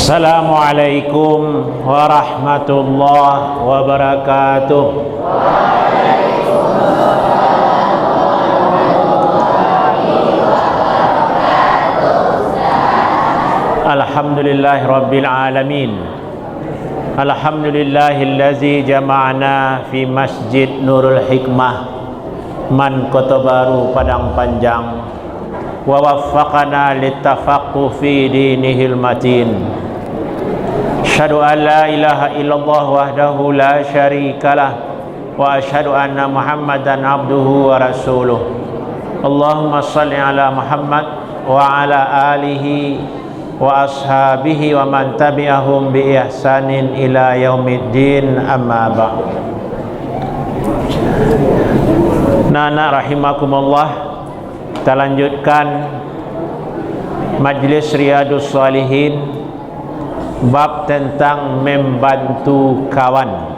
Assalamualaikum warahmatullahi wabarakatuh. Alhamdulillahi rabbil alamin. Alhamdulillahillazi jama'ana fi masjid Nurul Hikmah Man Kota Baru Padang Panjang wa waffaqana littafaqquh fi dinihil matin. Asyhadu an la ilaha illallah wahdahu la syarikalah wa asyhadu anna Muhammadan abduhu wa rasuluh. Allahumma shalli ala Muhammad wa ala alihi wa ashabihi wa man tabi'ahum bi ihsanin ila yaumiddin, amma ba'd. Nana rahimakumullah, kita lanjutkan majlis Riyadhus Shalihin, bab tentang membantu kawan,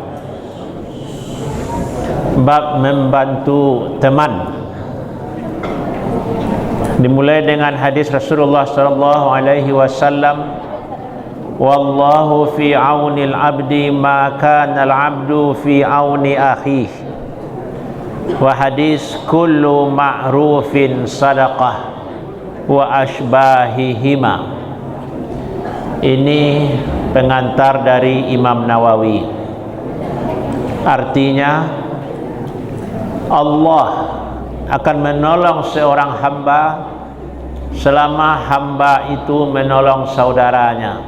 bab membantu teman. Dimulai dengan hadis Rasulullah sallallahu alaihi wasallam, wallahu fi aunil abdi ma kana al abdu fi auni akhihi, wa hadis kullu ma'rufin sadaqah wa ashbahihima. Ini pengantar dari Imam Nawawi. Artinya, Allah akan menolong seorang hamba selama hamba itu menolong saudaranya.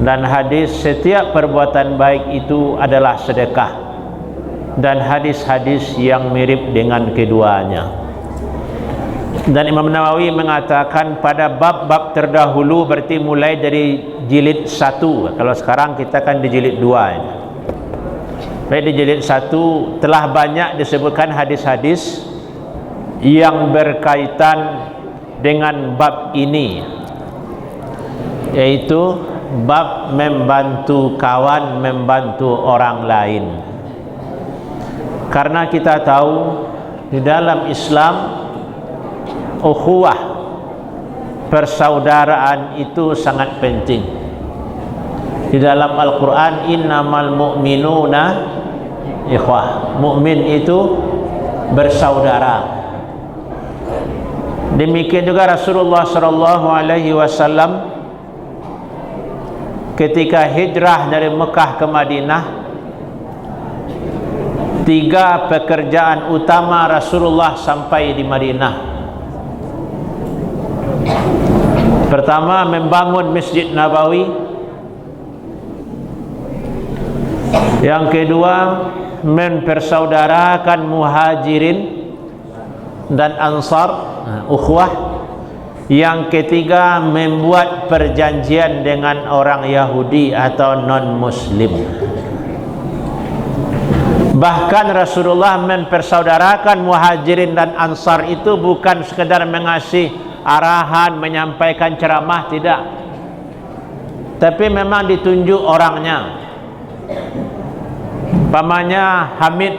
Dan hadis setiap perbuatan baik itu adalah sedekah, dan hadis-hadis yang mirip dengan keduanya. Dan Imam Nawawi mengatakan pada bab-bab terdahulu, berarti mulai dari jilid 1. Kalau sekarang kita kan di jilid 2. Baik, di jilid 1 telah banyak disebutkan hadis-hadis yang berkaitan dengan bab ini, yaitu bab membantu kawan, membantu orang lain. Karena kita tahu di dalam Islam ukhuwah, persaudaraan itu sangat penting. Di dalam Al-Quran, innamal mu'minuna ikhwah, mukmin itu bersaudara. Demikian juga Rasulullah sallallahu alaihi wasallam ketika hijrah dari Mekah ke Madinah, 3 pekerjaan utama Rasulullah sampai di Madinah. Pertama, membangun Masjid Nabawi. Yang kedua, mempersaudarakan muhajirin dan ansar, ukhuwah. Yang ketiga, membuat perjanjian dengan orang Yahudi atau non-Muslim. Bahkan Rasulullah mempersaudarakan muhajirin dan ansar itu bukan sekedar mengasih arahan, menyampaikan ceramah, tidak, tapi memang ditunjuk orangnya. Pamannya Hamid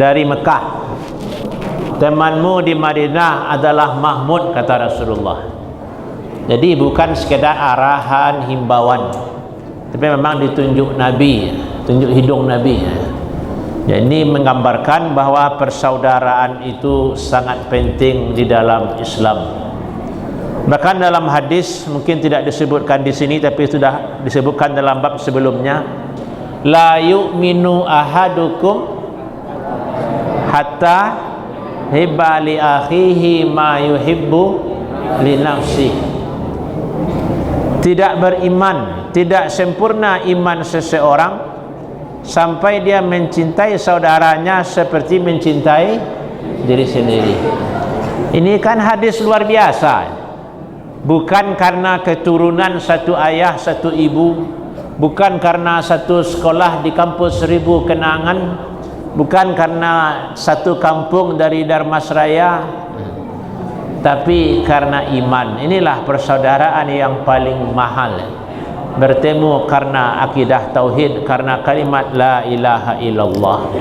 dari Mekah, temanmu di Madinah adalah Mahmud, kata Rasulullah. Jadi bukan sekedar arahan, himbauan, tapi memang ditunjuk Nabi, tunjuk hidung Nabi. Ini menggambarkan bahwa persaudaraan itu sangat penting di dalam Islam. Bahkan dalam hadis, mungkin tidak disebutkan di sini tapi sudah disebutkan dalam bab sebelumnya, la yu'minu ahadukum hatta hibba li akhihi ma yuhibbu li nafsihi. Tidak beriman, tidak sempurna iman seseorang sampai dia mencintai saudaranya seperti mencintai diri sendiri. Ini kan hadis luar biasa. Bukan karena keturunan satu ayah satu ibu, bukan karena satu sekolah di kampus 1000 kenangan, bukan karena satu kampung dari Darmasraya, tapi karena iman. Inilah persaudaraan yang paling mahal. Bertemu karena akidah tauhid, karena kalimat la ilaha illallah.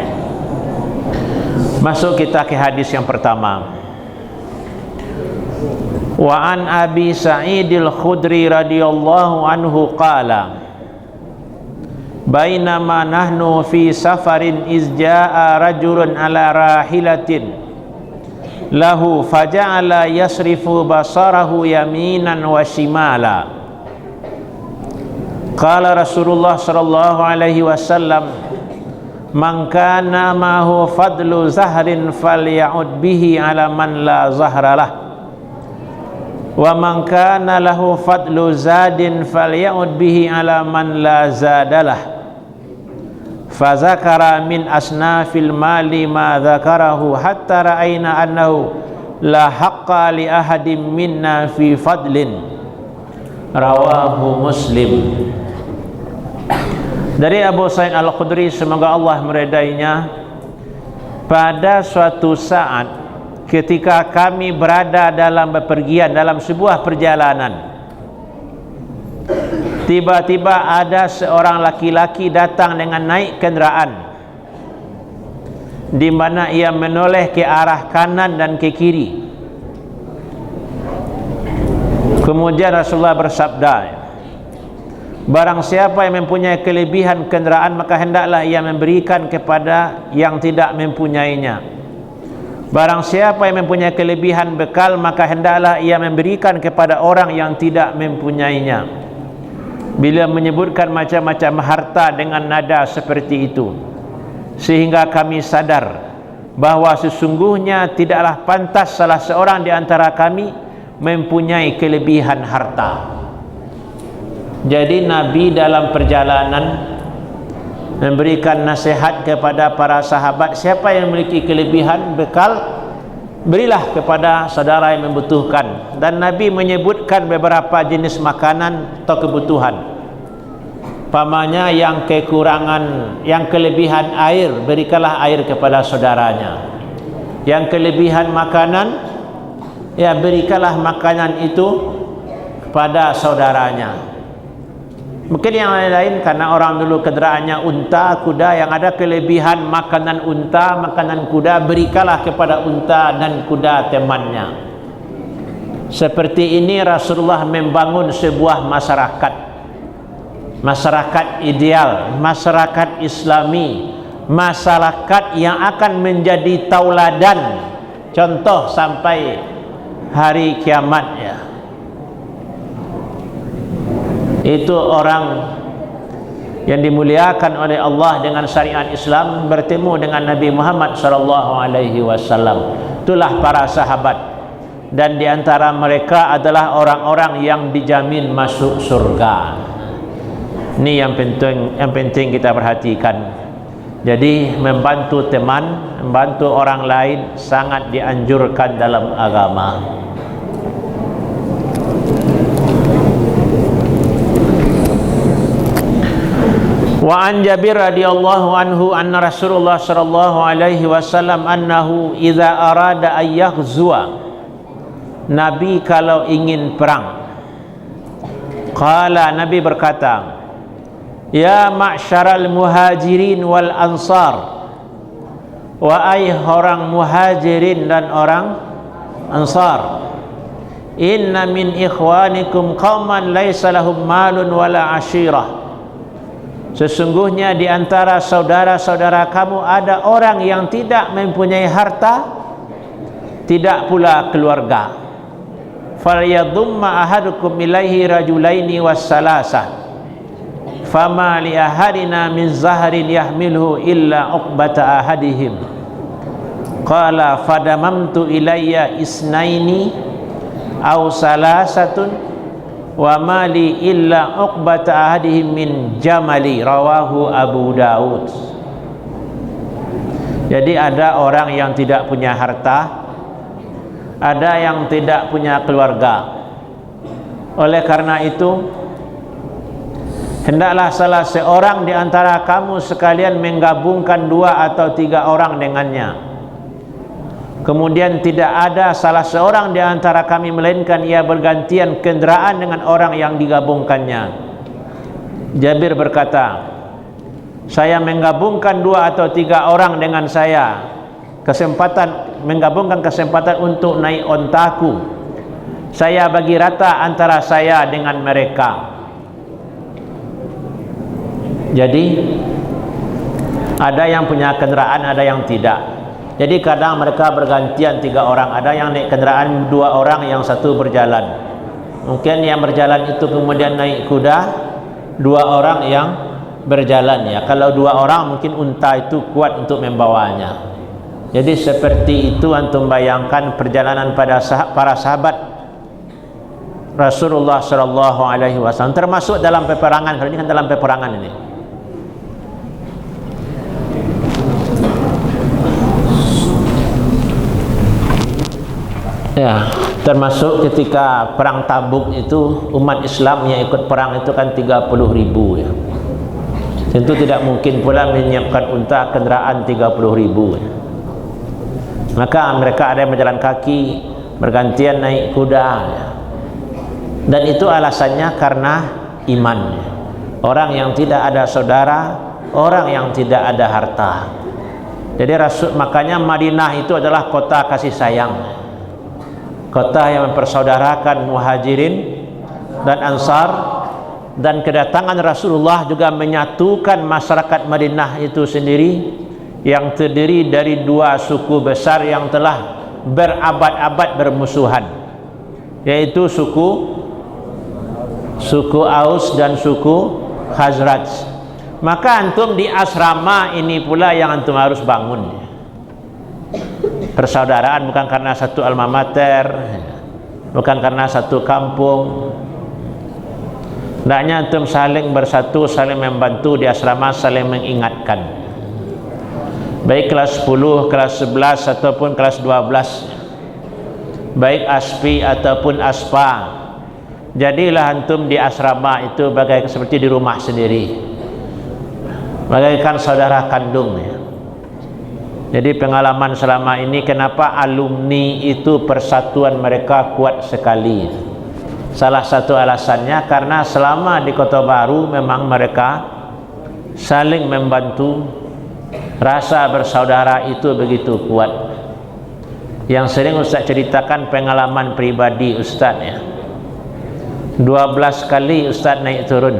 Masuk kita ke hadis yang pertama. Wa an Abi Sa'idil Khudri radhiyallahu anhu qala bainama nahnu fi safarin iz jaa rajulun ala rahilatin lahu faja'ala yasrifu basarahu yaminan wa shimala. Qala Rasulullah sallallahu alaihi wasallam man kana mahu fadlu zahrin falya'ud bihi ala man la zahra lah wa man kana lahu fadlu zadin falya'ud bihi ala man la zadalah. Fazakara min asnafil mali ma zakarahu hatta ra'ayna annahu la haqqa li ahadin minna fi fadlin. Rawahu Muslim. Dari Abu Sa'id Al-Khudri, semoga Allah meridainya, pada suatu saat ketika kami berada dalam bepergian, dalam sebuah perjalanan, tiba-tiba ada seorang laki-laki datang dengan naik kenderaan, di mana ia menoleh ke arah kanan dan ke kiri. Kemudian Rasulullah bersabda, barang siapa yang mempunyai kelebihan kenderaan, maka hendaklah ia memberikan kepada yang tidak mempunyainya. Barang siapa yang mempunyai kelebihan bekal, maka hendaklah ia memberikan kepada orang yang tidak mempunyainya. Bila menyebutkan macam-macam harta dengan nada seperti itu, sehingga kami sadar bahawa sesungguhnya tidaklah pantas salah seorang di antara kami mempunyai kelebihan harta. Jadi Nabi dalam perjalanan memberikan nasihat kepada para sahabat, siapa yang memiliki kelebihan bekal, berilah kepada saudara yang membutuhkan. Dan Nabi menyebutkan beberapa jenis makanan atau kebutuhan. Pamannya yang kekurangan, yang kelebihan air, berikanlah air kepada saudaranya. Yang kelebihan makanan, ya berikanlah makanan itu kepada saudaranya. Mungkin yang lain-lain, karena orang dulu kenderaannya unta, kuda, yang ada kelebihan makanan unta, makanan kuda, berikanlah kepada unta dan kuda temannya. Seperti ini Rasulullah membangun sebuah masyarakat ideal, masyarakat Islami, masyarakat yang akan menjadi tauladan, contoh sampai hari kiamat ya. Itu orang yang dimuliakan oleh Allah dengan syariat Islam, bertemu dengan Nabi Muhammad SAW. Itulah para sahabat, dan di antara mereka adalah orang-orang yang dijamin masuk surga. Ini yang penting kita perhatikan. Jadi membantu teman, membantu orang lain sangat dianjurkan dalam agama. Wa an Jabir radhiyallahu anhu anna Rasulullah sallallahu alaihi wasallam annahu idza arada ayaghzuwa, Nabi kalau ingin perang, qala, Nabi berkata, ya ma'syaral muhajirin wal ansar, wahai orang muhajirin dan orang ansar, inna min ikhwanikum qauman laysa lahum malun wala ashirah, sesungguhnya di antara saudara-saudara kamu ada orang yang tidak mempunyai harta, tidak pula keluarga. Falyadhumma ahadukum ilaihi rajulaini wassalasah, fama li ahadina min zahrin yahmilhu illa uqbata ahadihim. Qala fadamamtu ilayya isnaini aw salasatun wa mali illa uqbata ahadihim min jamali. Rawahu Abu Daud. Jadi ada orang yang tidak punya harta, ada yang tidak punya keluarga. Oleh karena itu, hendaklah salah seorang di antara kamu sekalian menggabungkan 2 atau 3 orang dengannya. Kemudian tidak ada salah seorang di antara kami melainkan ia bergantian kenderaan dengan orang yang digabungkannya. Jabir berkata, saya menggabungkan 2 atau 3 orang dengan saya, menggabungkan kesempatan untuk naik ontaku. Saya bagi rata antara saya dengan mereka. Jadi ada yang punya kenderaan, ada yang tidak. Jadi kadang mereka bergantian 3 orang. Ada yang naik kenderaan 2 orang, yang satu berjalan. Mungkin yang berjalan itu kemudian naik kuda, 2 orang yang berjalan ya. Kalau 2 orang mungkin unta itu kuat untuk membawanya. Jadi seperti itu antum bayangkan perjalanan pada para sahabat Rasulullah sallallahu alaihi wasallam, termasuk dalam peperangan. Kalau ini kan dalam peperangan ini. Ya, termasuk ketika perang Tabuk itu umat Islam yang ikut perang itu kan 30.000 ya. Tentu tidak mungkin pula menyiapkan unta kenderaan 30.000 ya. Maka mereka ada yang berjalan kaki, bergantian naik kuda ya. Dan itu alasannya karena iman ya. Orang yang tidak ada saudara, orang yang tidak ada harta. Jadi makanya Madinah itu adalah kota kasih sayang, kota yang mempersaudarakan muhajirin dan ansar. Dan kedatangan Rasulullah juga menyatukan masyarakat Madinah itu sendiri, yang terdiri dari 2 suku besar yang telah berabad-abad bermusuhan, yaitu suku Aus dan suku Khazraj. Maka antum di asrama ini pula yang antum harus bangun. Persaudaraan bukan karena satu alma mater, bukan karena satu kampung. Hendaknya antum saling bersatu, saling membantu di asrama, saling mengingatkan. Baik kelas 10, kelas 11 ataupun kelas 12, baik aspi ataupun aspa. Jadilah antum di asrama itu bagai seperti di rumah sendiri, bagaikan saudara kandung ya. Jadi pengalaman selama ini, kenapa alumni itu persatuan mereka kuat sekali? Salah satu alasannya karena selama di Kota Baru memang mereka saling membantu, rasa bersaudara itu begitu kuat. Yang sering Ustaz ceritakan pengalaman pribadi Ustaz ya. 12 kali Ustaz naik turun.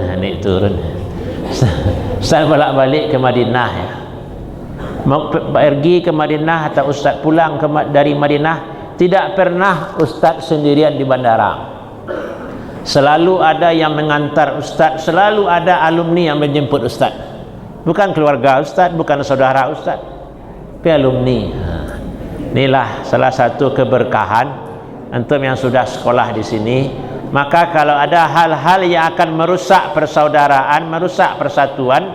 Ustaz bolak-balik ke Madinah ya. Mau pergi ke Madinah atau Ustaz pulang dari Madinah, tidak pernah Ustaz sendirian di bandara. Selalu ada yang mengantar Ustaz, selalu ada alumni yang menjemput Ustaz. Bukan keluarga Ustaz, bukan saudara Ustaz, tapi alumni. Inilah salah satu keberkahan antum yang sudah sekolah di sini. Maka kalau ada hal-hal yang akan merusak persaudaraan, merusak persatuan,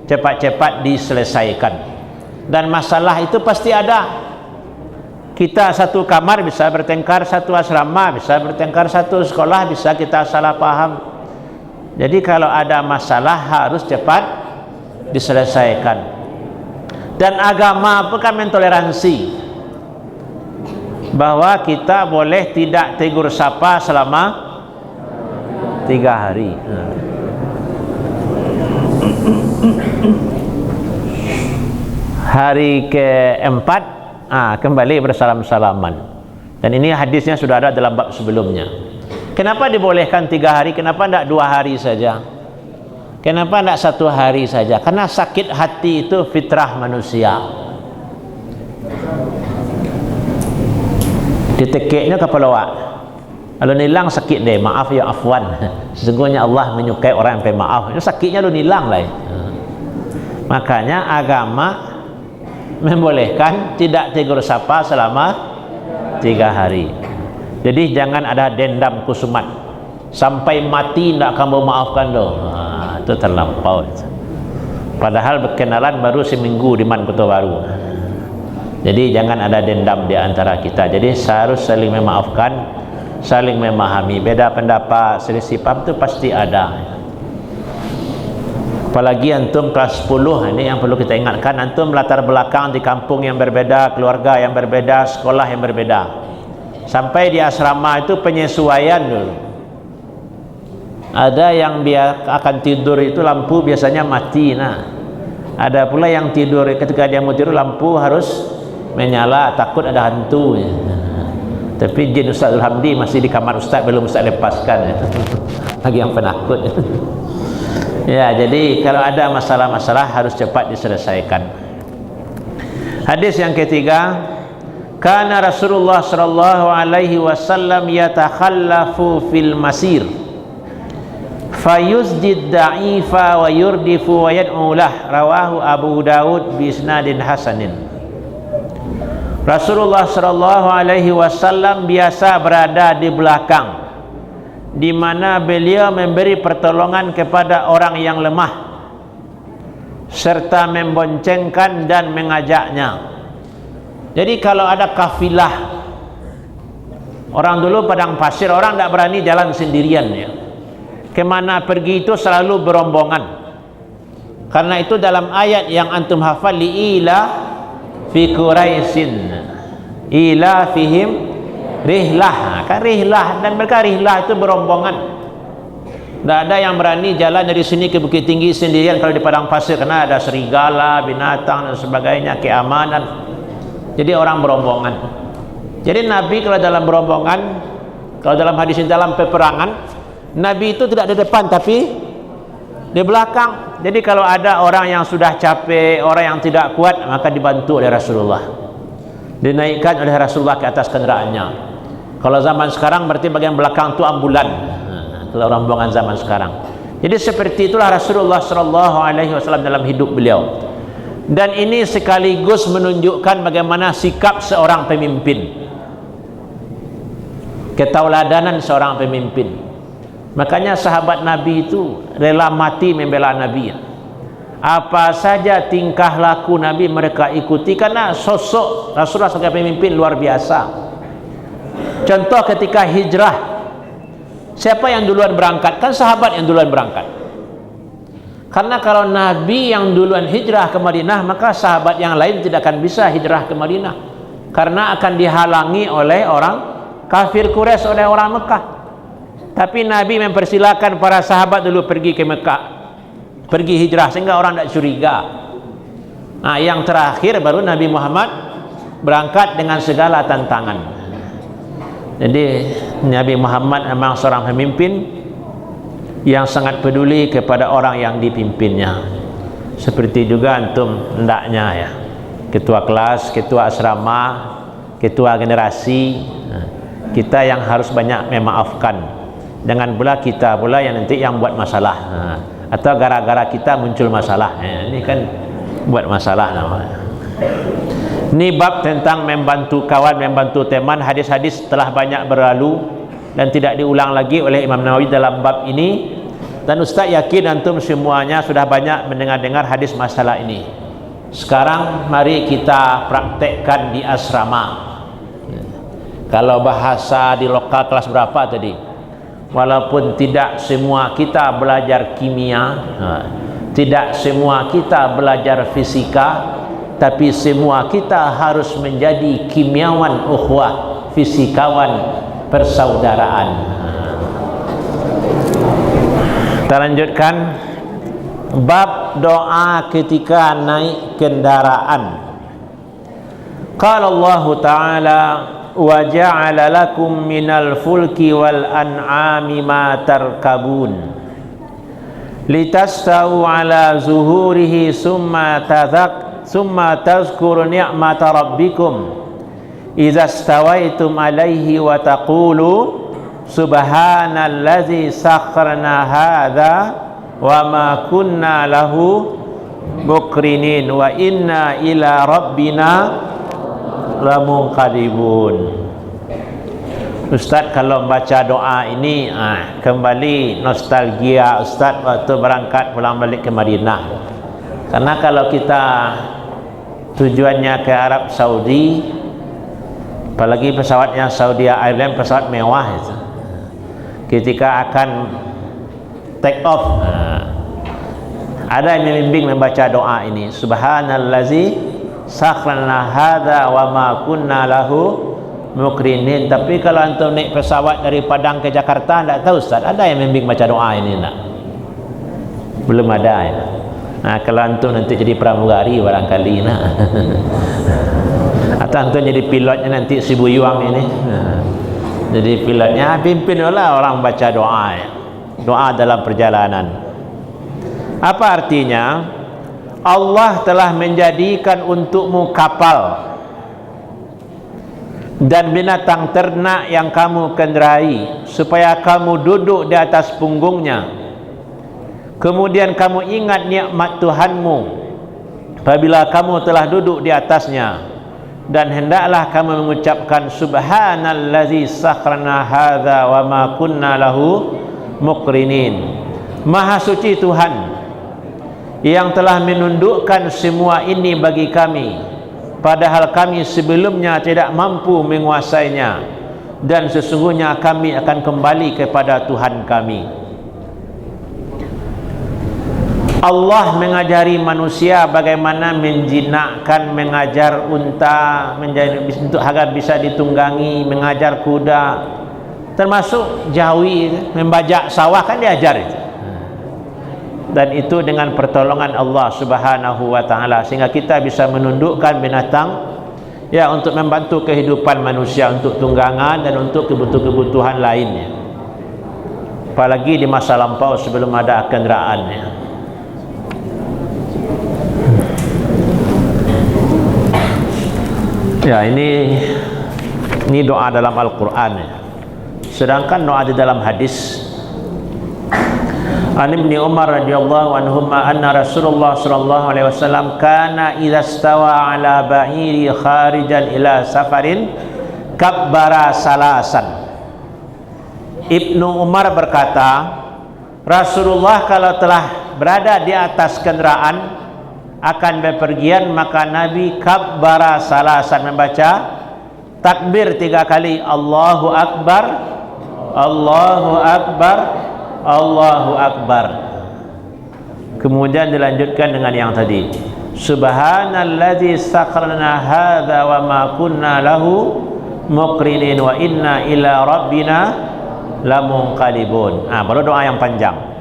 cepat-cepat diselesaikan. Dan masalah itu pasti ada. Kita satu kamar bisa bertengkar, satu asrama bisa bertengkar, satu sekolah bisa kita salah paham. Jadi kalau ada masalah harus cepat diselesaikan. Dan agama bukan mentoleransi bahwa kita boleh tidak tegur sapa selama 3 hari. Hari keempat kembali bersalam-salaman. Dan ini hadisnya sudah ada dalam bab sebelumnya. Kenapa dibolehkan 3 hari? Kenapa tidak 2 hari saja? Kenapa tidak 1 hari saja? Karena sakit hati itu fitrah manusia. Ditekiknya kepala awak. Kalau nilang sakit deh, maaf ya afwan. Sesungguhnya Allah menyukai orang yang pemaaf. Itu sakitnya lu nilang lah. Makanya agama membolehkan tidak tegur sapa selama 3 hari. Jadi jangan ada dendam kusumat sampai mati tidak kamu maafkan loh. Itu terlampau. Padahal berkenalan baru seminggu di Kota Baru. Jadi jangan ada dendam di antara kita. Jadi harus saling memaafkan, saling memahami. Beda pendapat, selisih paham itu pasti ada. Apalagi antum kelas 10, ini yang perlu kita ingatkan. Antum latar belakang di kampung yang berbeda, keluarga yang berbeda, sekolah yang berbeda. Sampai di asrama itu penyesuaian dulu. Ada yang akan tidur itu lampu biasanya mati. Ada pula yang tidur ketika dia mau tidur lampu harus menyala, takut ada hantu. Tapi jin Ustazul Hamdi masih di kamar Ustaz, belum Ustaz lepaskan. Lagi yang penakut. Ya, jadi kalau ada masalah-masalah harus cepat diselesaikan. Hadis yang ketiga, kana Rasulullah sallallahu alaihi wasallam yatakhallafu fil masir fayusjid da'ifa wa yurdifu wa yad'u lah, rawahu Abu Daud bi isnadin hasanin. Rasulullah sallallahu alaihi wasallam biasa berada di belakang, di mana beliau memberi pertolongan kepada orang yang lemah serta memboncengkan dan mengajaknya. Jadi kalau ada kafilah, orang dulu padang pasir, orang tidak berani jalan sendirian ya. Kemana pergi itu selalu berombongan. Karena itu dalam ayat yang antum hafal, li'ila fi Quraisyin ila fihim rihlah, kan rihlah, dan mereka rihlah itu berombongan. Tidak ada yang berani jalan dari sini ke Bukit Tinggi sendirian kalau di padang pasir, karena ada serigala, binatang dan sebagainya, keamanan. Jadi orang berombongan. Jadi Nabi kalau dalam berombongan, kalau dalam hadis ini dalam peperangan, Nabi itu tidak di depan tapi di belakang. Jadi kalau ada orang yang sudah capek, orang yang tidak kuat, maka dibantu oleh Rasulullah, dinaikkan oleh Rasulullah ke atas kendaraannya. Kalau zaman sekarang berarti bagian belakang itu ambulan. Kalau rombongan zaman sekarang. Jadi seperti itulah Rasulullah sallallahu alaihi wasallam dalam hidup beliau. Dan ini sekaligus menunjukkan bagaimana sikap seorang pemimpin, ketauladanan seorang pemimpin. Makanya sahabat Nabi itu rela mati membela Nabi. Apa saja tingkah laku Nabi mereka ikuti, karena sosok Rasulullah sebagai pemimpin luar biasa. Contoh ketika hijrah, siapa yang duluan berangkat? Kan sahabat yang duluan berangkat. Karena kalau Nabi yang duluan hijrah ke Madinah, maka sahabat yang lain tidak akan bisa hijrah ke Madinah, karena akan dihalangi oleh orang kafir Quraisy, oleh orang Mekah. Tapi Nabi mempersilakan para sahabat dulu pergi ke Mekah, pergi hijrah, sehingga orang tidak curiga. Nah, yang terakhir baru Nabi Muhammad berangkat dengan segala tantangan. Jadi Nabi Muhammad memang seorang pemimpin yang sangat peduli kepada orang yang dipimpinnya. Seperti juga antum hendaknya ya, ketua kelas, ketua asrama, ketua generasi, kita yang harus banyak memaafkan. Jangan pula kita pula yang nanti yang buat masalah, atau gara-gara kita muncul masalah. Ini kan buat masalah namanya. Ini bab tentang membantu kawan, membantu teman. Hadis-hadis telah banyak berlalu dan tidak diulang lagi oleh Imam Nawawi dalam bab ini. Dan Ustaz yakin antum semuanya sudah banyak mendengar-dengar hadis masalah ini. Sekarang mari kita praktekkan di asrama. Kalau bahasa di lokal kelas berapa tadi? Walaupun tidak semua kita belajar kimia, tidak semua kita belajar fisika, tapi semua kita harus menjadi kimiawan ukhuwah, fisikawan persaudaraan. Kita lanjutkan bab doa ketika naik kendaraan. Qala Allah Ta'ala, wa ja'ala lakum minal fulki wal an'ami ma tarkabun litastawu ala zuhurihi summa tazkuru ni'mata rabbikum idza stawaitum alaihi wa taqulu subhanallazi sakharna hadza wa ma kunna lahu muqrinin wa inna ila rabbina lamunqalibun. Ustaz kalau baca doa ini kembali nostalgia Ustaz waktu berangkat pulang balik ke Madinah. Karena kalau kita tujuannya ke Arab Saudi, apalagi pesawatnya Saudi Airlines, pesawat mewah itu, ketika akan take off ada yang membimbing membaca doa ini, subhanallazi sakhrana hadza wa ma kunna lahu muqrinin. Tapi kalau antum naik pesawat dari Padang ke Jakarta, tidak tahu Ustaz, ada yang membimbing baca doa ini enggak? Belum ada ya. Nah, kalau antum nanti jadi pramugari barangkali atau antum jadi pilotnya nanti si Buyuang ini. Jadi pilotnya pimpinlah orang baca doa ya. Doa dalam perjalanan. Apa artinya? Allah telah menjadikan untukmu kapal dan binatang ternak yang kamu kendarai supaya kamu duduk di atas punggungnya. Kemudian kamu ingat nikmat Tuhanmu apabila kamu telah duduk di atasnya, dan hendaklah kamu mengucapkan subhanallazi sakhrana hadza wa ma kunna lahu muqrinin. Maha suci Tuhan yang telah menundukkan semua ini bagi kami, padahal kami sebelumnya tidak mampu menguasainya, dan sesungguhnya kami akan kembali kepada Tuhan kami. Allah mengajari manusia bagaimana menjinakkan, mengajar unta untuk agar bisa ditunggangi, mengajar kuda, termasuk jawi, membajak sawah kan diajar itu. Dan itu dengan pertolongan Allah Subhanahu wa taala, sehingga kita bisa menundukkan binatang ya untuk membantu kehidupan manusia, untuk tunggangan dan untuk kebutuhan-kebutuhan lainnya. Apalagi di masa lampau sebelum ada kendaraannya. Ya, ini doa dalam Al-Quran ya. Sedangkan doa di dalam hadis, An Ibni Umar radhiyallahu anhuma anna Rasulullah sallallahu alaihi wasallam kana idza stawa ala ba'iri kharijan ila safarin kabbara salasan. Ibnu Umar berkata, Rasulullah kalau telah berada di atas kendaraan akan bepergian, maka Nabi kabbara salasan, membaca takbir 3 kali, Allahu Akbar, Allahu Akbar, Allahu Akbar. Kemudian dilanjutkan dengan yang tadi, subhanallazi sakhrana hadza wa ma kunna lahu muqrinin wa inna ila rabbina lamunqalibun. Baru doa yang panjang.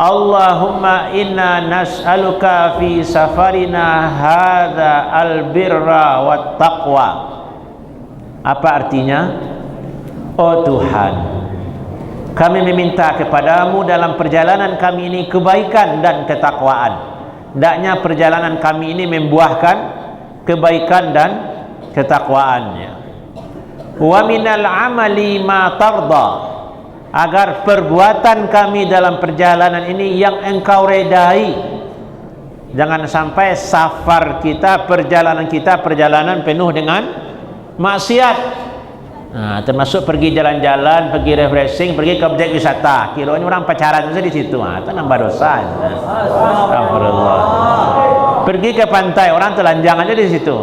Allahumma inna nas'aluka fi safarina hadza albirra wat taqwa. Apa artinya? Oh Tuhan, kami meminta kepadamu dalam perjalanan kami ini kebaikan dan ketakwaan. Hendaknya perjalanan kami ini membuahkan kebaikan dan ketakwaannya. Wa minal amali ma tarda, agar perbuatan kami dalam perjalanan ini yang engkau redai. Jangan sampai safar kita, perjalanan penuh dengan maksiat. Termasuk pergi jalan-jalan, pergi refreshing, pergi ke objek wisata, kiranya orang pacaran saja di situ, itu nambah dosa. Astagfirullah. Pergi ke pantai, orang telanjang aja di situ.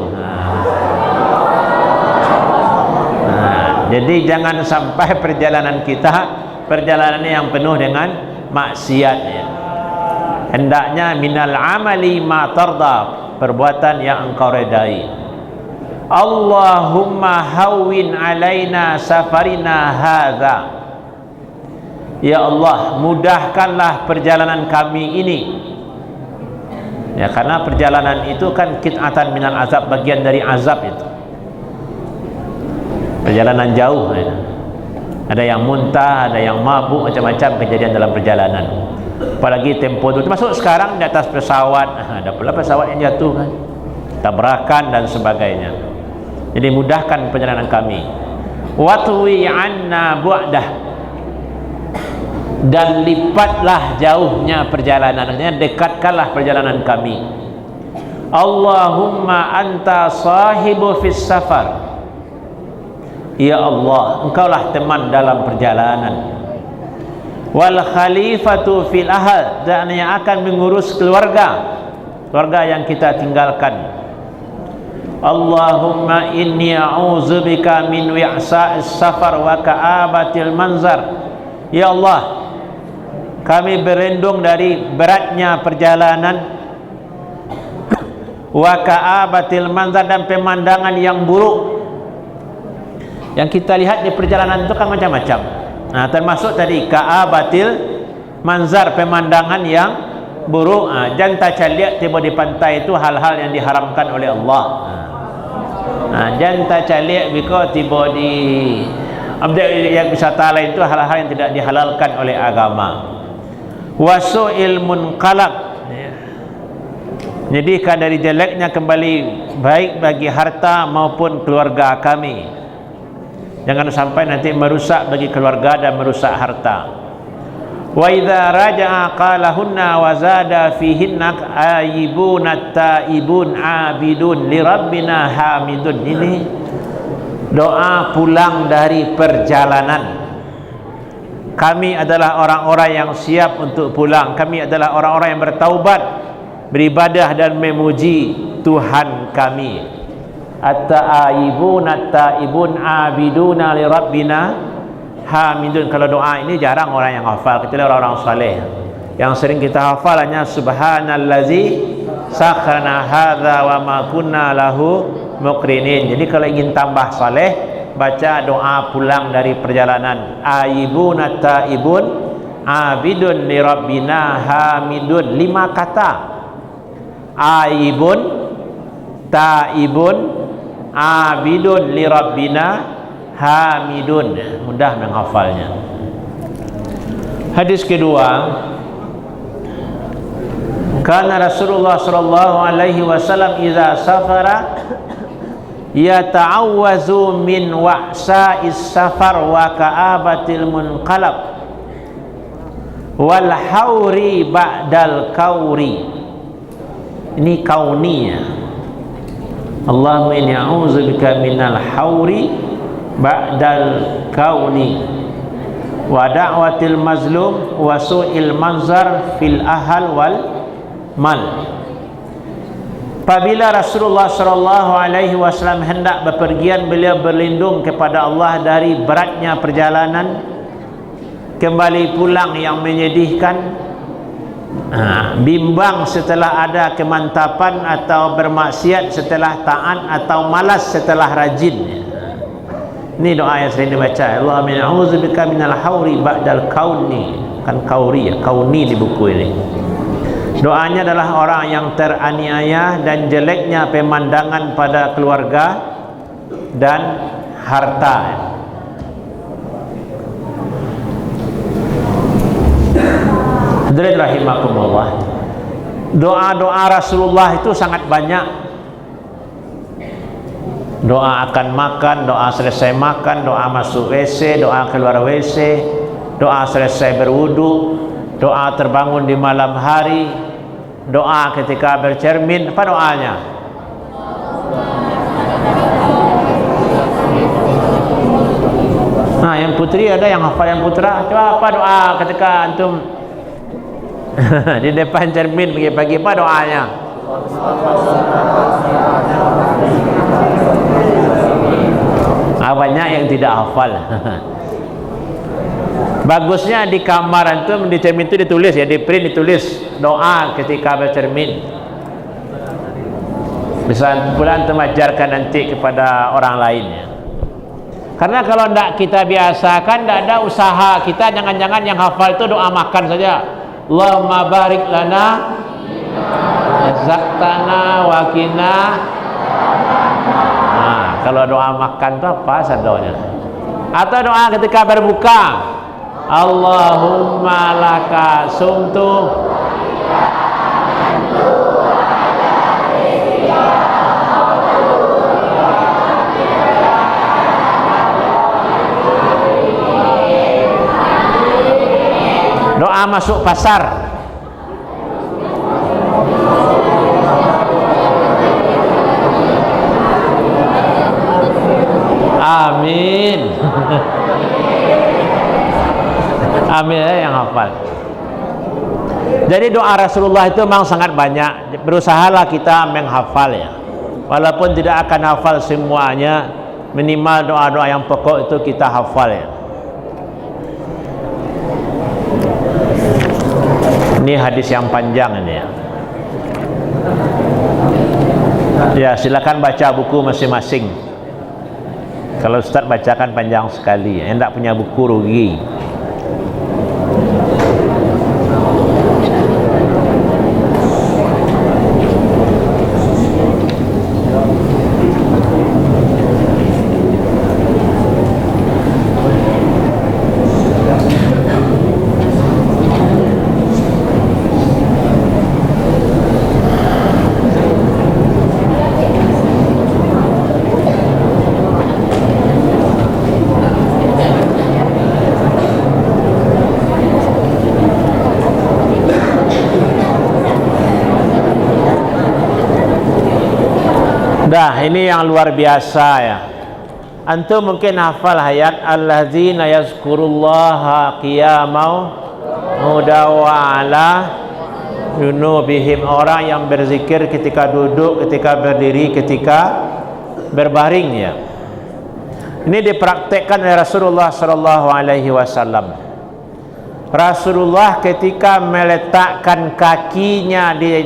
Jadi jangan sampai perjalanan kita yang penuh dengan maksiat ya. Hendaknya minal amali ma tarda, perbuatan yang engkau redai. Allahumma hawwin alaina safarina hadza. Ya Allah, mudahkanlah perjalanan kami ini. Ya, karena perjalanan itu kan qit'atan minal azab, bagian dari azab itu. Perjalanan jauh ya. Ada yang muntah, ada yang mabuk, macam-macam kejadian dalam perjalanan. Apalagi tempo itu, termasuk sekarang di atas pesawat, ada pula pesawat yang jatuh kan, tabrakan dan sebagainya. Jadi mudahkan perjalanan kami. Watwi anna bu'dah, dan lipatlah jauhnya perjalanan, artinya dekatkanlah perjalanan kami. Allahumma anta sahibu fis safar. Ya Allah, engkaulah teman dalam perjalanan. Wal khalifatu fil ahl, dan yang akan mengurus keluarga yang kita tinggalkan. Allahumma inni a'udzubika min wi'sa'is safar wa ka'abatil manzar. Ya Allah, kami berlindung dari beratnya perjalanan, wa ka'abatil manzar, dan pemandangan yang buruk. Yang kita lihat di perjalanan itu kan macam-macam. Termasuk tadi ka'abatil manzar, pemandangan yang buruk. Jangan tacaliak tiba di pantai itu hal-hal yang diharamkan oleh Allah. Jangan tacaliak biko tiba di Objek wisata lain itu hal-hal yang tidak dihalalkan oleh agama. Wasu'il munqalab, jadikan dari jeleknya kembali baik bagi harta maupun keluarga kami. Jangan sampai nanti merusak bagi keluarga dan merusak harta. Wa idza raja'a qalahunna wa zada fihinna ayibun taibun abidun li rabbina hamidun. Ini doa pulang dari perjalanan. Kami adalah orang-orang yang siap untuk pulang. Kami adalah orang-orang yang bertaubat, beribadah dan memuji Tuhan kami. At-ta'ibun at-ta'ibun abiduna li rabbina hamidun. Kalau doa ini jarang orang yang hafal, kecuali orang-orang saleh. Yang sering kita hafal hanya subhanallazi sakharna hadza wa ma kunna lahu muqrinin. Jadi kalau ingin tambah saleh, baca doa pulang dari perjalanan. Aibun at-taibun abidun li rabbina hamidun. 5 kata. Aibun, taibun, abidun li rabbina hamidun. Mudah menghafalnya. Hadis kedua, karena Rasulullah sallallahu alaihi wasallam idza safara yata'awwazu min wa'sa'is safar wa ka'abatil munqalab wal hauri ba'dal kauri. Ini kauniyah. Allahumma inni a'udzubika minal hauri ba'dal kauni wa da'watil mazlum wa su'il manzar fil ahal wal mal. Apabila Rasulullah sallallahu alaihi wasallam hendak bepergian, beliau berlindung kepada Allah dari beratnya perjalanan, kembali pulang yang menyedihkan, bimbang setelah ada kemantapan, atau bermaksiat setelah taat, atau malas setelah rajin. Ini doa yang sering dibaca. Allahumma inni a'udzubika minal hauri ba'dal kauni. Kan kauri ya, kauni di buku ini. Doanya adalah orang yang teraniaya dan jeleknya pemandangan pada keluarga dan harta. Hadirin rahimakumullah. Doa-doa Rasulullah itu sangat banyak. Doa akan makan, doa selesai makan, doa masuk WC, doa keluar WC, doa selesai berwudu, doa terbangun di malam hari, doa ketika bercermin. Apa doanya? Nah, yang putri ada yang hafal yang putra. Coba apa doa ketika antum di depan cermin pagi-pagi, apa doanya? Banyak yang tidak hafal. Bagusnya di kamar antum, di cermin itu ditulis ya, di print ditulis doa ketika bercermin. Bisa pula antum ajarkan nanti kepada orang lainnya. Karena kalau tidak kita biasakan, tidak ada usaha kita, jangan-jangan yang hafal itu doa makan saja. Allahumma barik lana zaktana wakina. Nah, kalau doa makan itu apa doanya? Atau doa ketika berbuka, Allahumma laka sumtu. Doa masuk pasar. Amin. Amin yang hafal. Jadi doa Rasulullah itu memang sangat banyak. Berusahalah kita menghafal ya. Walaupun tidak akan hafal semuanya, minimal doa-doa yang pokok itu kita hafal ya. Ini hadis yang panjang ini ya. Ya, silakan baca buku masing-masing. Kalau Ustaz bacakan panjang sekali, yang tidak punya buku rugi. Dah, ini yang luar biasa ya. Antum mungkin hafal ayat allazina yazkurullaha qiyaman wa ala junubihim, orang yang berzikir ketika duduk, ketika berdiri, ketika berbaring ya. Ini dipraktekkan oleh Rasulullah sallallahu alaihi wasallam. Rasulullah ketika meletakkan kakinya di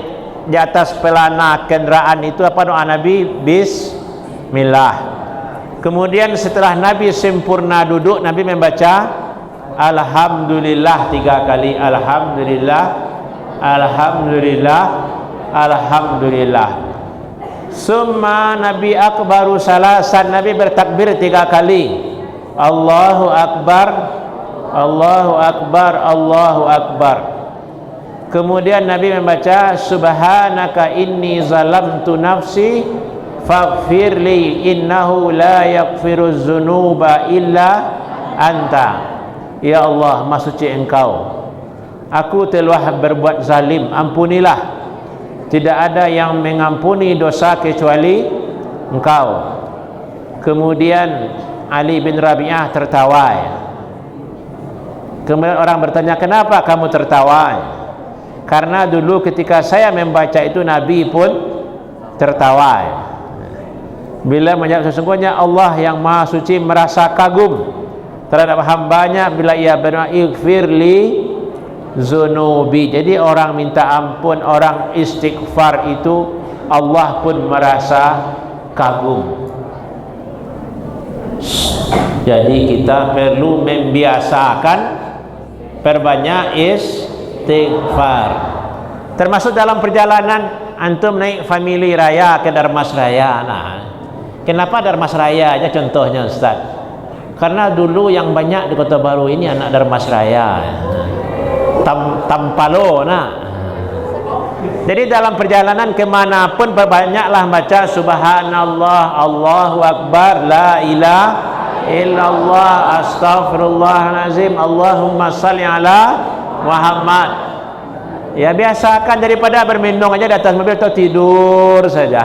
atas pelana kendaraan itu, apa doa Nabi? Bismillah. Kemudian setelah Nabi sempurna duduk, Nabi membaca Alhamdulillah 3 kali. Alhamdulillah, Alhamdulillah, Alhamdulillah. Summa Nabi akbaru salasan, Nabi bertakbir 3 kali. Allahu Akbar, Allahu Akbar, Allahu Akbar. Kemudian Nabi membaca Subhanaka inni zalamtu nafsi faghfirli innahu la yaghfiruz dzunuba illa anta. Ya Allah, Maha Suci Engkau, aku telah berbuat zalim, ampunilah. Tidak ada yang mengampuni dosa kecuali Engkau. Kemudian Ali bin Rabi'ah tertawa. Kemudian orang bertanya, kenapa kamu tertawa? Karena dulu ketika saya membaca itu Nabi pun tertawa. Bila menjawab, sesungguhnya Allah yang Maha Suci merasa kagum terhadap hambanya bila ia berdoa ighfirli zunubi. Jadi orang minta ampun, orang istighfar itu Allah pun merasa kagum. Jadi kita perlu membiasakan perbanyak istighfar. Termasuk dalam perjalanan antum naik family raya ke Darmas Raya. Nah, kenapa Darmas Raya aja contohnya Ustaz? Karena dulu yang banyak di Kota Baru ini anak Darmas Raya, Tampalo. Nah, jadi dalam perjalanan kemanapun perbanyaklah baca Subhanallah, Allahu Akbar, La ilaha illallah, Astaghfirullahalazim, Allahumma salli ala Muhammad. Ya, biasakan daripada berminung aja di atas mobil atau tidur saja.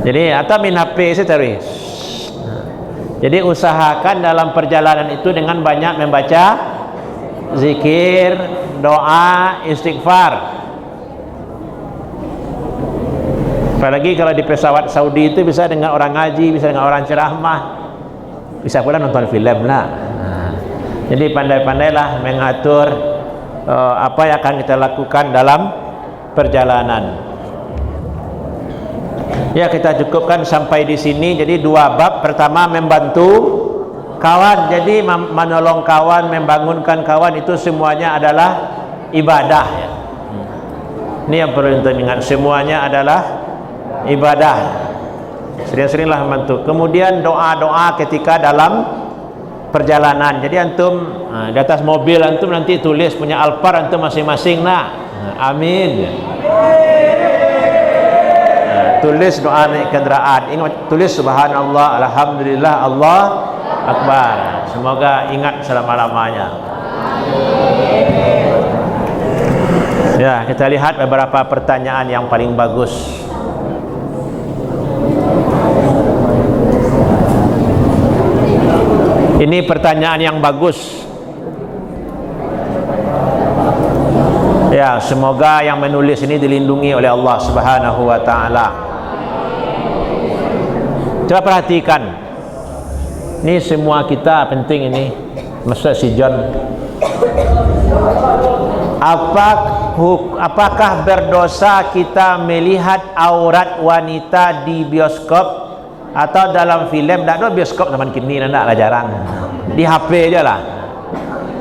Jadi atau main HP terus. Jadi usahakan dalam perjalanan itu dengan banyak membaca zikir, doa, istighfar. Apalagi kalau di pesawat Saudi itu bisa dengan orang ngaji, bisa dengan orang ceramah, bisa pula nonton film lah. Jadi pandai-pandailah mengatur apa yang akan kita lakukan dalam perjalanan. Ya, kita cukupkan sampai di sini. Jadi 2 bab. Pertama, membantu kawan. Jadi menolong kawan, membangunkan kawan itu semuanya adalah ibadah ya. Ini yang perlu kita ingat, semuanya adalah ibadah. Sering-seringlah membantu. Kemudian doa-doa ketika dalam perjalanan. Jadi antum di atas mobil antum nanti tulis punya Alphard antum masing-masing. Nah, amin. Tulis doa naik kendaraan, ingat tulis subhanallah, alhamdulillah, Allah akbar. Semoga ingat selama-lamanya. Ya, kita lihat beberapa pertanyaan yang paling bagus. Ini pertanyaan yang bagus. Ya, semoga yang menulis ini dilindungi oleh Allah Subhanahu wa taala. Coba perhatikan. Ini semua kita penting ini. Maksud si John. Apakah berdosa kita melihat aurat wanita di bioskop atau dalam film? Tak ada bioskop zaman kini, nak lah jarang. Di HP aja lah.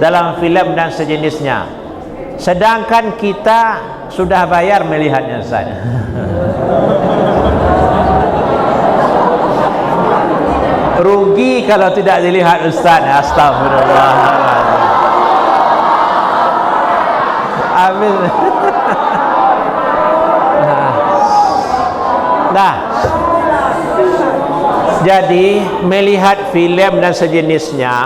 Dalam film dan sejenisnya. Sedangkan kita sudah bayar melihatnya saja. Rugi kalau tidak dilihat Ustaz. Astagfirullahaladzim. Amin. Nah, jadi melihat film dan sejenisnya,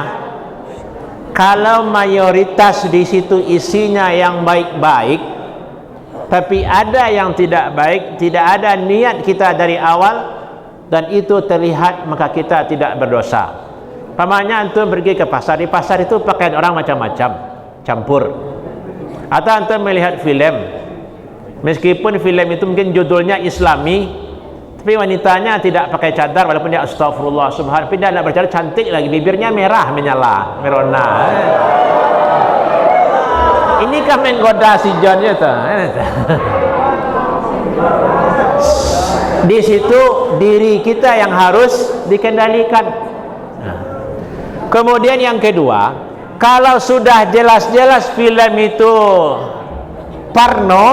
kalau mayoritas di situ isinya yang baik-baik, tapi ada yang tidak baik, tidak ada niat kita dari awal, dan itu terlihat, maka kita tidak berdosa. Pamannya antum pergi ke pasar, di pasar itu pakaian orang macam-macam, campur. Atau antum melihat film, meskipun film itu mungkin judulnya Islami, tapi wanitanya tidak pakai cadar, walaupun dia astagfirullah subhanallah, tapi dia nak bercadar cantik lagi, bibirnya merah menyala, merona. Inikah menggoda si John itu? Di situ diri kita yang harus dikendalikan. Kemudian yang kedua, kalau sudah jelas-jelas film itu porno,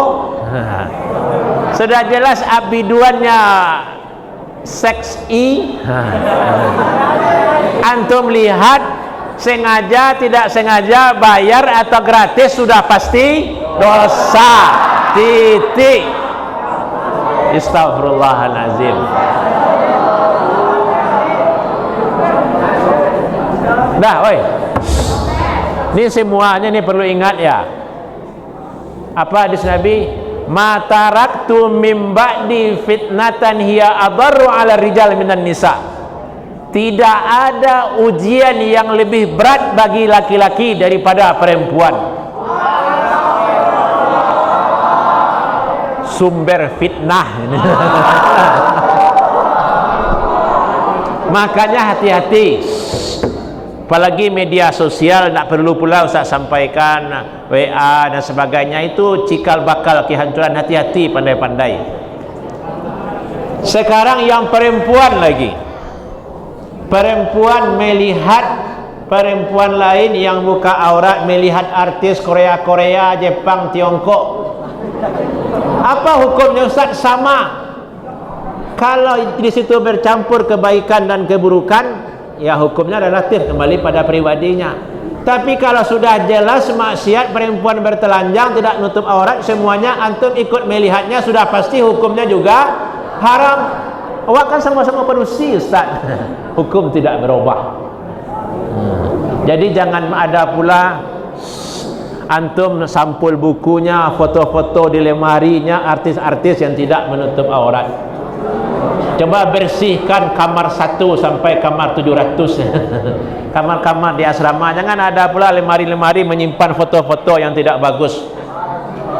sudah jelas abiduannya seksi, antum lihat sengaja tidak sengaja, bayar atau gratis, sudah pasti dosa. Titik. Astagfirullahalazim. Dah, oi. Ini semuanya nih perlu ingat ya. Apa hadis Nabi? Ma taraktu mim ba'di fitnatan hiya adarru 'ala rijal minan nisa. Tidak ada ujian yang lebih berat bagi laki-laki daripada perempuan. Sumber fitnah. Makanya hati-hati. Apalagi media sosial, tak perlu pula Ustaz sampaikan, WA dan sebagainya, itu cikal bakal kehancuran. Hati-hati, pandai-pandai. Sekarang yang perempuan lagi, perempuan melihat perempuan lain yang buka aurat, melihat artis Korea-Korea, Jepang, Tiongkok. Apa hukumnya Ustaz? Sama. Kalau di situ bercampur kebaikan dan keburukan, ya hukumnya relatif, kembali pada pribadinya. Tapi kalau sudah jelas maksiat, perempuan bertelanjang, tidak nutup aurat, semuanya antum ikut melihatnya, sudah pasti hukumnya juga haram. Awak kan sama-sama manusia Ustaz. Hukum tidak berubah. Jadi jangan ada pula antum sampul bukunya, foto-foto di lemarinya artis-artis yang tidak menutup aurat. Coba bersihkan kamar 1 sampai kamar 700. Kamar-kamar di asrama, jangan ada pula lemari-lemari menyimpan foto-foto yang tidak bagus.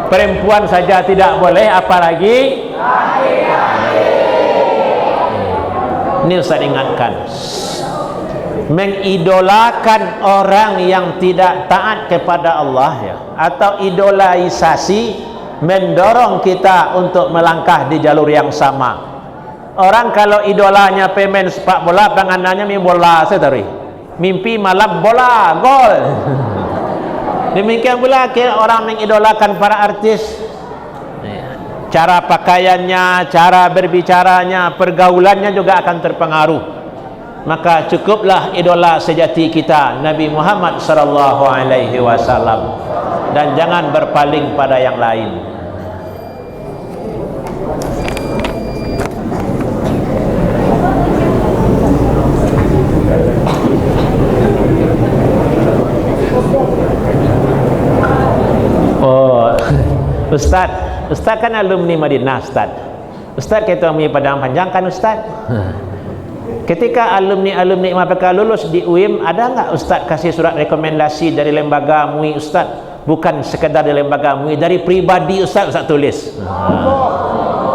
Perempuan saja tidak boleh, apalagi ini Ustaz ingatkan. Mengidolakan orang yang tidak taat kepada Allah ya, atau idolaisasi, mendorong kita untuk melangkah di jalur yang sama. Orang kalau idolanya pemain sepak bola, panganannya mimpi bola setari, mimpi malam bola gol. Demikian pula orang mengidolakan para artis, cara pakaiannya, cara berbicaranya, pergaulannya juga akan terpengaruh. Maka cukuplah idola sejati kita Nabi Muhammad sallallahu alaihi wasallam, dan jangan berpaling pada yang lain. Ustaz kan alumni Madinah Ustaz kita punya padang panjang kan Ustaz. Ketika alumni MAPK lulus di UIM, ada enggak Ustaz kasih surat rekomendasi dari lembaga MUI Ustaz? Bukan sekedar dari lembaga MUI, dari pribadi Ustaz tulis.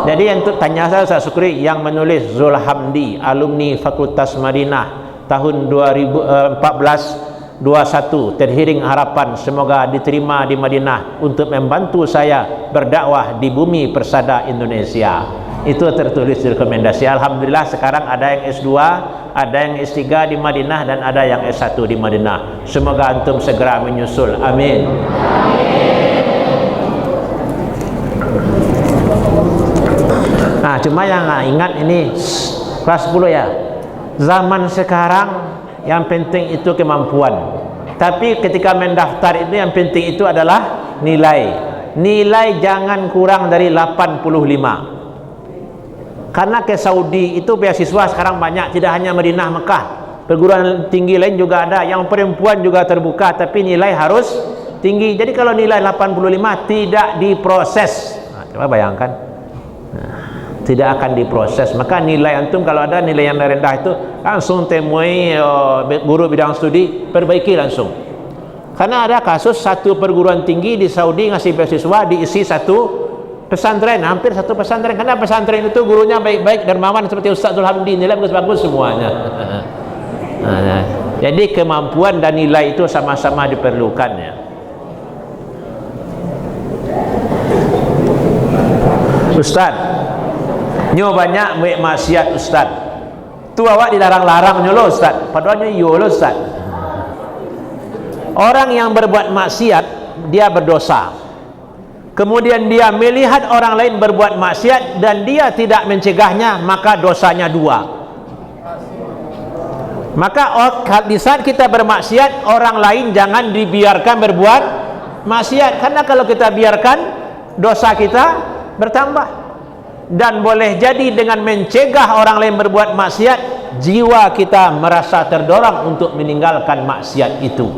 Jadi yang tanya saya Ustaz Sukri, yang menulis Zul Hamdi, alumni Fakultas Madinah tahun 2014-21, terhiring harapan semoga diterima di Madinah untuk membantu saya berdakwah di bumi persada Indonesia. Itu tertulis di rekomendasi. Alhamdulillah sekarang ada yang S2, ada yang S3 di Madinah, dan ada yang S1 di Madinah. Semoga antum segera menyusul. Amin. Nah, cuma yang ingat ini kelas 10 ya. Zaman sekarang yang penting itu kemampuan. Tapi ketika mendaftar itu yang penting itu adalah nilai. Nilai jangan kurang dari 85. Karena ke Saudi itu beasiswa sekarang banyak, tidak hanya Madinah, Mekah. Perguruan tinggi lain juga ada, yang perempuan juga terbuka, tapi nilai harus tinggi. Jadi kalau nilai 85 tidak diproses. Coba bayangkan, tidak akan diproses. Maka nilai antum kalau ada nilai yang rendah itu langsung temui guru bidang studi, perbaiki langsung. Karena ada kasus satu perguruan tinggi di Saudi ngasih beasiswa diisi satu pesantren, hampir satu pesantren. Karena pesantren itu gurunya baik-baik, dermawan seperti Ustaz Hamdi, nilai bagus-bagus semuanya. Jadi kemampuan dan nilai itu sama-sama diperlukan ya. Ustaz, nyo banyak buat maksiat Ustaz. Tu awak dilarang-larang nyo lo Ustaz. Padahal nyo lo Ustaz. Orang yang berbuat maksiat dia berdosa. Kemudian dia melihat orang lain berbuat maksiat dan dia tidak mencegahnya, maka dosanya dua. Maka di saat kita bermaksiat, orang lain jangan dibiarkan berbuat maksiat. Karena kalau kita biarkan, dosa kita bertambah. Dan boleh jadi dengan mencegah orang lain berbuat maksiat, jiwa kita merasa terdorong untuk meninggalkan maksiat itu.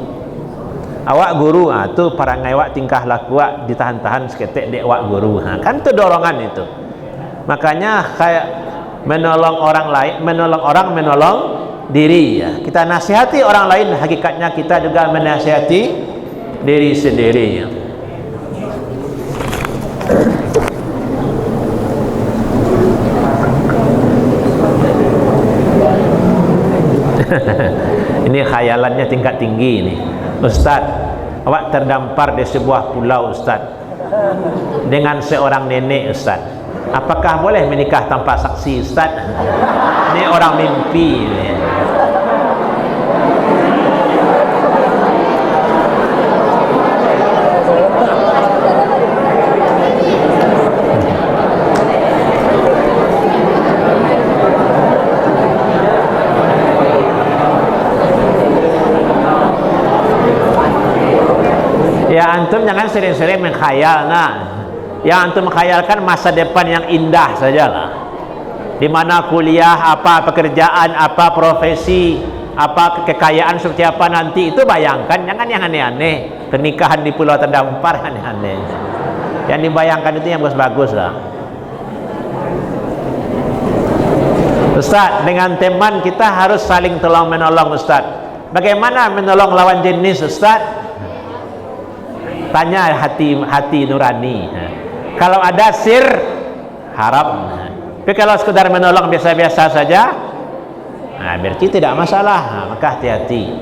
Awak guru, tu parangai awak tingkah laku awak ditahan-tahan seketik dek awak guru. Kan itu dorongan itu. Makanya kayak menolong orang lain, menolong diri ya. Kita nasihati orang lain, hakikatnya kita juga menasihati diri sendiri ya. Ini khayalannya tingkat tinggi ini. Ustaz, awak terdampar di sebuah pulau Ustaz dengan seorang nenek Ustaz. Apakah boleh menikah tanpa saksi Ustaz? Ini orang mimpi ini. Ya antum jangan sering-sering menghayal. Yang antum menghayalkan masa depan yang indah sajalah. Di mana kuliah, apa pekerjaan, apa profesi, apa kekayaan seperti apa nanti, itu bayangkan. Jangan yang aneh-aneh. Pernikahan di pulau terdampar aneh-aneh. Yang dibayangkan itu yang bagus-bagus lah. Ustaz, dengan teman kita harus saling tolong menolong Ustaz. Bagaimana menolong lawan jenis Ustaz? Tanya hati nurani. Kalau ada sir, haram. Tapi kalau sekedar menolong biasa-biasa saja, berarti tidak masalah. Maka hati-hati.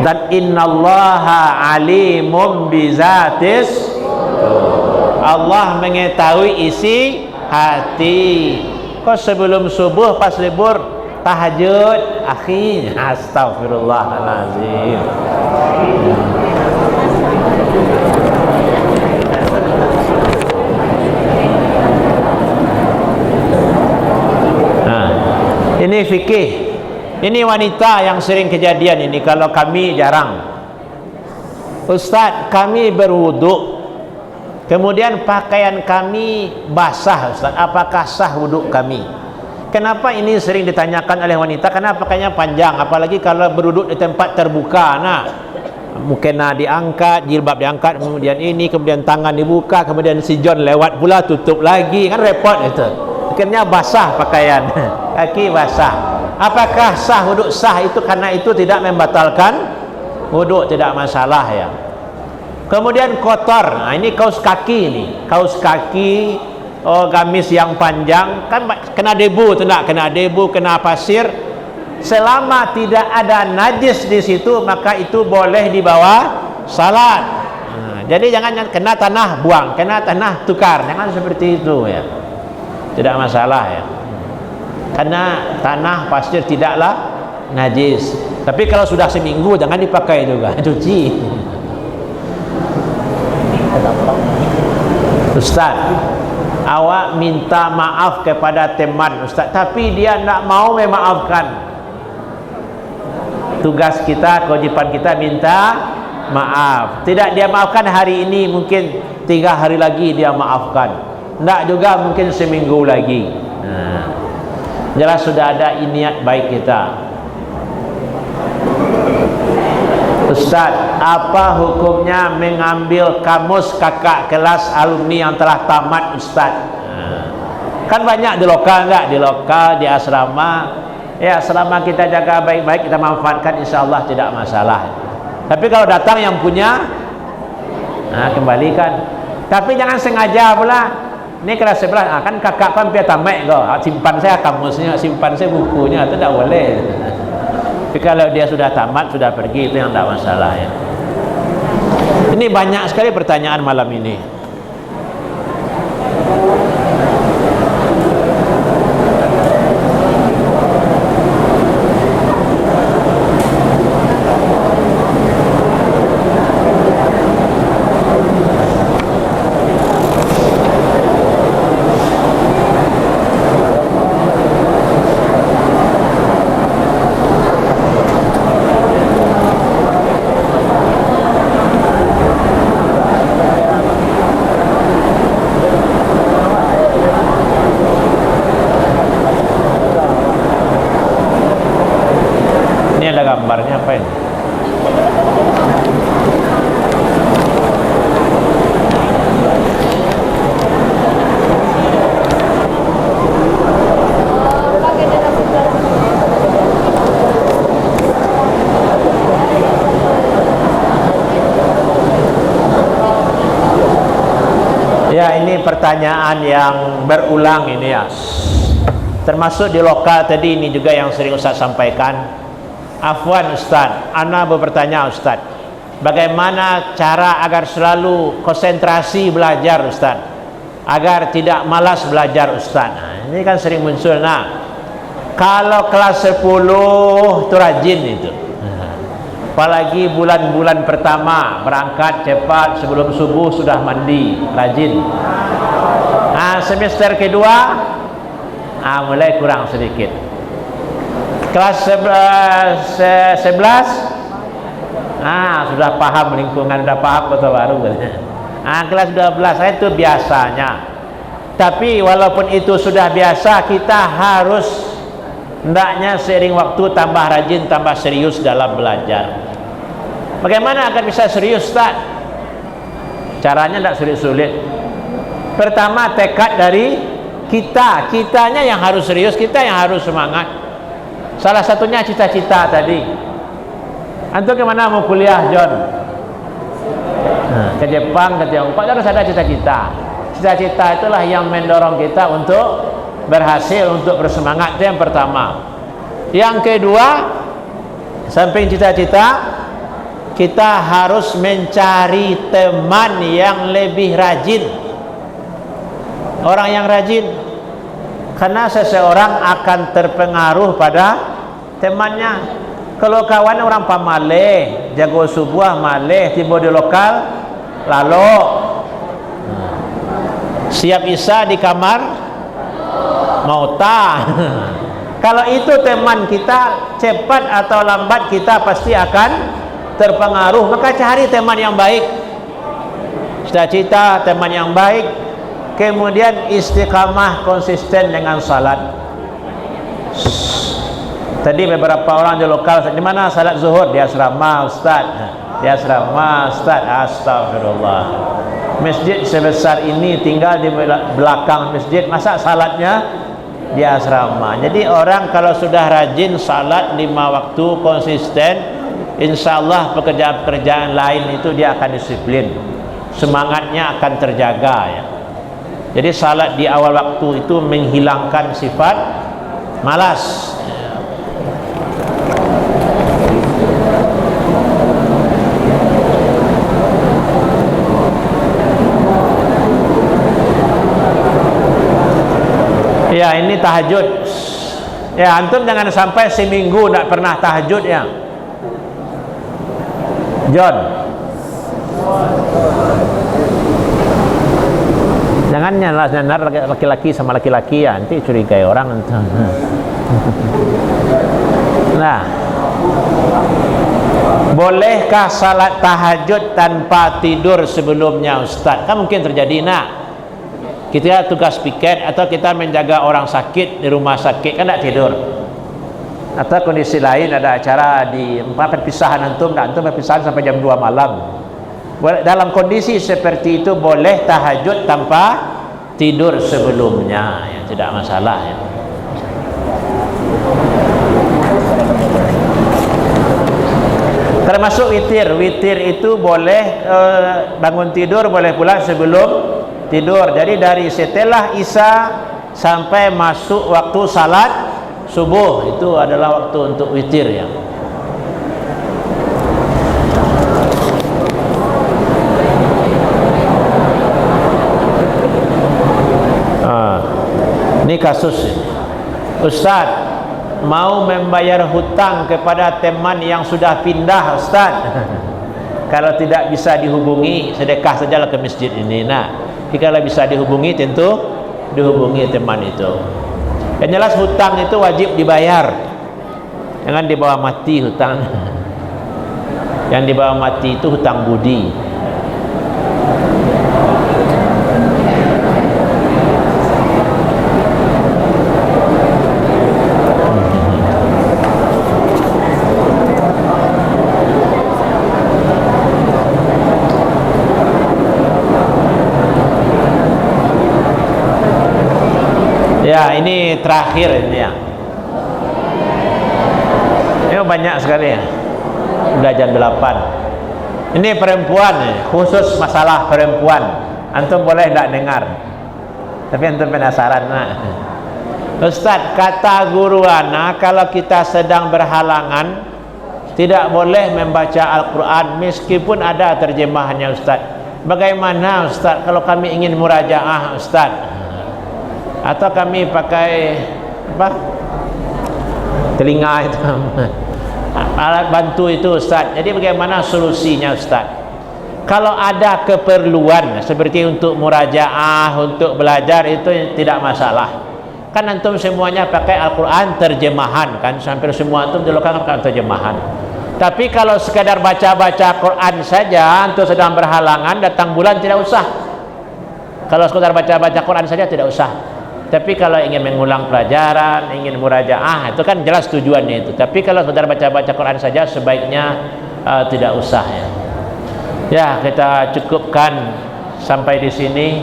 Dan innallaha alimum bizatis, Allah mengetahui isi hati. Kok sebelum subuh pas libur tahajud, akhi, astagfirullahalazim. Ini fikih. Ini wanita yang sering kejadian ini. Kalau kami jarang. Ustaz, kami berwuduk, kemudian pakaian kami basah Ustaz. Apakah sah wuduk kami? Kenapa ini sering ditanyakan oleh wanita? Karena pakaiannya panjang. Apalagi kalau berwuduk di tempat terbuka. Mungkin diangkat, jilbab diangkat, kemudian tangan dibuka, kemudian si John lewat pula, tutup lagi. Kan repot itu. Akhirnya basah pakaian, kaki basah. Apakah sah wuduk? Sah itu karena itu tidak membatalkan wuduk, tidak masalah ya. Kemudian kotor, ini kaos kaki nih, kaos kaki, gamis yang panjang kan kena debu, tidak kena debu, kena pasir. Selama tidak ada najis di situ, maka itu boleh dibawa salat. Jadi jangan kena tanah buang, kena tanah tukar, jangan seperti itu ya. Tidak masalah ya. Karena tanah pasir tidaklah najis. Tapi kalau sudah seminggu jangan dipakai juga, cuci. Ustaz, awak minta maaf kepada teman Ustaz, tapi dia tidak mau memaafkan. Tugas kita, kewajiban kita minta maaf. Tidak dia maafkan hari ini, mungkin 3 hari lagi dia maafkan. Tidak juga mungkin seminggu lagi. Jelas sudah ada niat baik kita. Ustaz, apa hukumnya mengambil kamus kakak kelas alumni yang telah tamat, Ustaz? Kan banyak di lokal, enggak? Di lokal, di asrama. Ya, selama kita jaga baik-baik, kita manfaatkan, insya Allah tidak masalah. Tapi kalau datang yang punya, kembalikan. Tapi jangan sengaja pula. Ini kelas 11, kan kakak kan biar tamat kok. Simpan saya kamusnya, simpan saya bukunya, itu tidak boleh. Tapi kalau dia sudah tamat, sudah pergi, itu yang tidak masalah ya. Ini banyak sekali pertanyaan malam ini. Gambarnya apa ini? Ya, ini pertanyaan yang berulang ini ya. Termasuk di lokal tadi ini juga yang sering Ustaz sampaikan. Afwan Ustaz, ana bertanya Ustaz, bagaimana cara agar selalu konsentrasi belajar Ustaz, agar tidak malas belajar Ustaz? Ini kan sering muncul. Kalau kelas 10 itu rajin itu, apalagi bulan-bulan pertama berangkat cepat, sebelum subuh sudah mandi, rajin. Semester kedua mulai kurang sedikit. Kelas 11 sudah paham lingkungan, sudah paham kota baru. Kelas 12 itu biasanya. Tapi walaupun itu sudah biasa, kita harus hendaknya seiring waktu tambah rajin, tambah serius dalam belajar. Bagaimana agar bisa serius, Ustaz? Caranya tidak sulit-sulit. Pertama, tekad dari kitanya yang harus serius, kita yang harus semangat. Salah satunya cita-cita tadi. Antum kemana mau kuliah, John? Ke Jepang, ke Tiongkok. Harus ada cita-cita. Cita-cita itulah yang mendorong kita untuk berhasil, untuk bersemangat. Itu yang pertama. Yang kedua, samping cita-cita, kita harus mencari teman yang lebih rajin. Orang yang rajin. Karena seseorang akan terpengaruh pada temannya. Kalau kawan orang pamaleh, jago subuh maleh, tiba di lokal lalu siap isya di kamar mauta. Kalau itu teman kita, cepat atau lambat kita pasti akan terpengaruh. Maka cari teman yang baik, cita-cita teman yang baik. Kemudian istiqamah, konsisten dengan salat. Tadi beberapa orang di lokal, di mana salat zuhur? Di asrama Ustaz. Di asrama Ustaz. Astagfirullah. Masjid sebesar ini tinggal di belakang masjid, masa salatnya di asrama? Jadi orang kalau sudah rajin salat 5 waktu konsisten, insya Allah pekerjaan-pekerjaan lain itu dia akan disiplin, semangatnya akan terjaga ya. Jadi salat di awal waktu itu menghilangkan sifat malas. Ya, ini tahajud. Ya, antum jangan sampai seminggu tidak pernah tahajud ya. John, jangan nyalar laki-laki sama laki-laki ya, nanti curigai orang. Nah, bolehkah salat tahajud tanpa tidur sebelumnya, Ustaz? Kan mungkin terjadi. Nah, kita tugas piket atau kita menjaga orang sakit di rumah sakit, kan tidak tidur. Atau kondisi lain ada acara di perpisahan antum, dan antum perpisahan sampai jam 2 malam. Dalam kondisi seperti itu boleh tahajud tanpa tidur sebelumnya, ya, tidak masalah ya. Termasuk witir. Witir itu boleh bangun tidur, boleh pula sebelum tidur. Jadi dari setelah Isya sampai masuk waktu salat subuh itu adalah waktu untuk witir ya. Ini kasus ini. Ustaz, mau membayar hutang kepada teman yang sudah pindah, Ustaz. Kalau tidak bisa dihubungi, sedekah sajalah ke masjid ini. Nah, jika bisa dihubungi, tentu dihubungi teman itu. Yang jelas hutang itu wajib dibayar. Jangan dibawa mati hutang. Yang dibawa mati itu hutang budi. Ya, ini terakhir ini ya. Ini banyak sekali ya. Udah jam 8. Ini perempuan ya, khusus masalah perempuan. Antum boleh tidak dengar. Tapi antum penasaran nah. Ustaz, kata guru ana kalau kita sedang berhalangan tidak boleh membaca Al-Quran meskipun ada terjemahannya Ustaz. Bagaimana Ustaz kalau kami ingin murajaah Ustaz? Atau kami pakai apa? Telinga itu. Alat bantu itu Ustaz. Jadi bagaimana solusinya Ustaz? Kalau ada keperluan seperti untuk murajaah, untuk belajar itu tidak masalah. Kan antum semuanya pakai Al-Quran terjemahan kan, hampir semua antum dilakukan pakai terjemahan. Tapi kalau sekadar baca-baca Quran saja, antum sedang berhalangan, datang bulan tidak usah. Kalau sekadar baca-baca Quran saja tidak usah. Tapi kalau ingin mengulang pelajaran, ingin murajaah, itu kan jelas tujuannya itu. Tapi kalau sekedar baca-baca Quran saja sebaiknya tidak usah ya. Ya, kita cukupkan sampai di sini.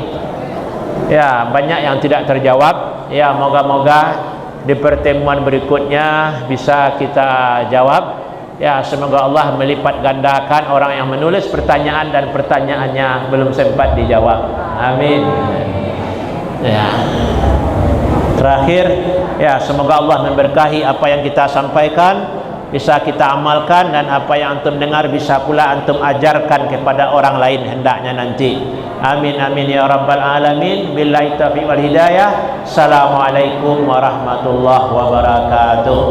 Ya, banyak yang tidak terjawab. Ya, moga-moga di pertemuan berikutnya bisa kita jawab. Ya, semoga Allah melipat gandakan orang yang menulis pertanyaan dan pertanyaannya belum sempat dijawab. Amin. Ya. Terakhir, ya semoga Allah memberkahi apa yang kita sampaikan, bisa kita amalkan, dan apa yang antum dengar bisa pula antum ajarkan kepada orang lain hendaknya nanti. Amin amin ya rabbal alamin. Billahi taufiq wal hidayah. Assalamualaikum warahmatullahi wabarakatuh.